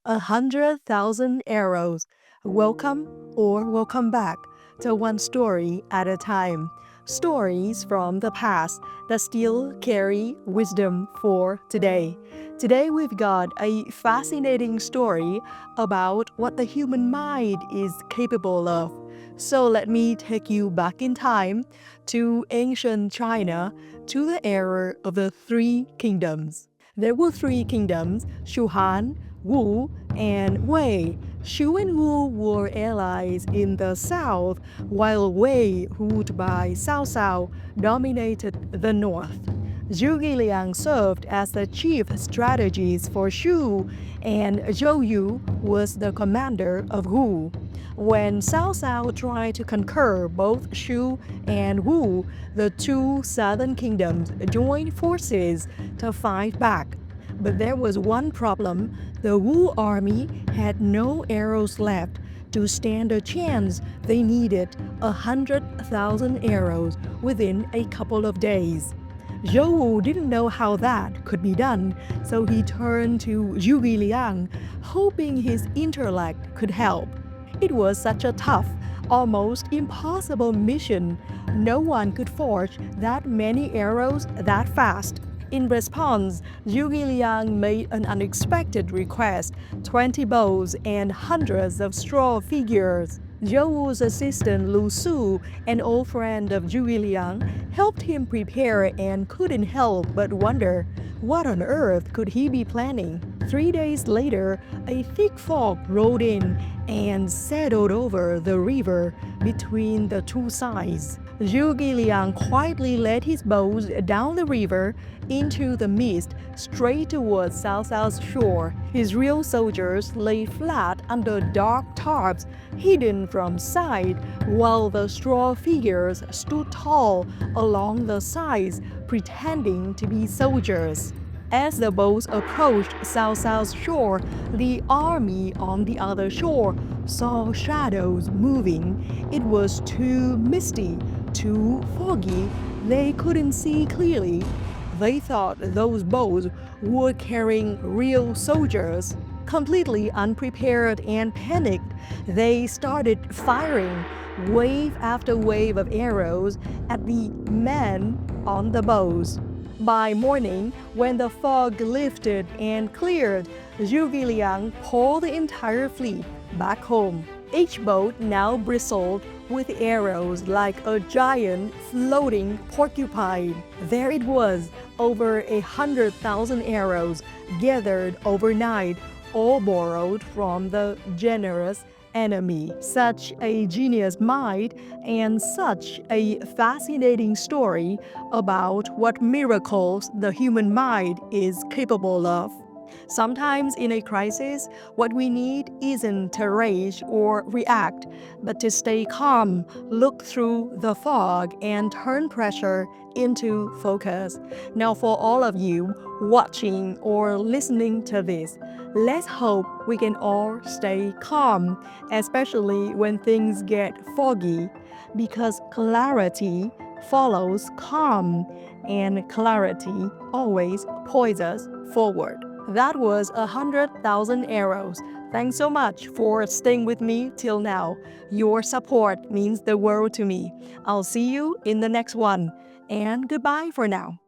100,000 arrows. Welcome or welcome back to one story at a time. Stories from the past that still carry wisdom for today. Today we've got a fascinating story about what the human mind is capable of. So let me take you back in time to ancient China, to the era of the three kingdoms. There were three kingdoms, Shu Han, Wu, and Wei. Shu and Wu were allies in the south, while Wei, ruled by Cao Cao, dominated the north. Zhuge Liang served as the chief strategist for Shu, and Zhou Yu was the commander of Wu. When Cao Cao tried to conquer both Shu and Wu, the two southern kingdoms joined forces to fight back. But there was one problem. The Wu army had no arrows left. To stand a chance, they needed 100,000 arrows within a couple of days. Zhou Wu didn't know how that could be done, so he turned to Zhuge Liang, hoping his intellect could help. It was such a tough, almost impossible mission. No one could forge that many arrows that fast. In response, Zhuge Liang made an unexpected request: 20 bows and hundreds of straw figures. Zhou Wu's assistant Lu Su, an old friend of Zhuge Liang, helped him prepare and couldn't help but wonder, what on earth could he be planning? 3 days later, a thick fog rolled in and settled over the river between the two sides. Zhuge Liang quietly led his bows down the river into the mist, straight towards Cao Cao's shore. His real soldiers lay flat under dark tarps, hidden from sight, while the straw figures stood tall along the sides, pretending to be soldiers. As the boats approached Cao Cao's shore, the army on the other shore saw shadows moving. It was too misty, too foggy. They couldn't see clearly. They thought those boats were carrying real soldiers. Completely unprepared and panicked, they started firing wave after wave of arrows at the men on the boats. By morning, when the fog lifted and cleared, Zhuge Liang pulled the entire fleet back home. Each boat now bristled with arrows like a giant floating porcupine. There it was, over 100,000 arrows gathered overnight, all borrowed from the generous enemy. Such a genius mind and such a fascinating story about what miracles the human mind is capable of. Sometimes in a crisis, what we need isn't to rage or react, but to stay calm, look through the fog, and turn pressure into focus. Now, for all of you watching or listening to this, let's hope we can all stay calm, especially when things get foggy, because clarity follows calm, and clarity always points us forward. That was 100,000 arrows. Thanks so much for staying with me till now. Your support means the world to me. I'll see you in the next one, and goodbye for now.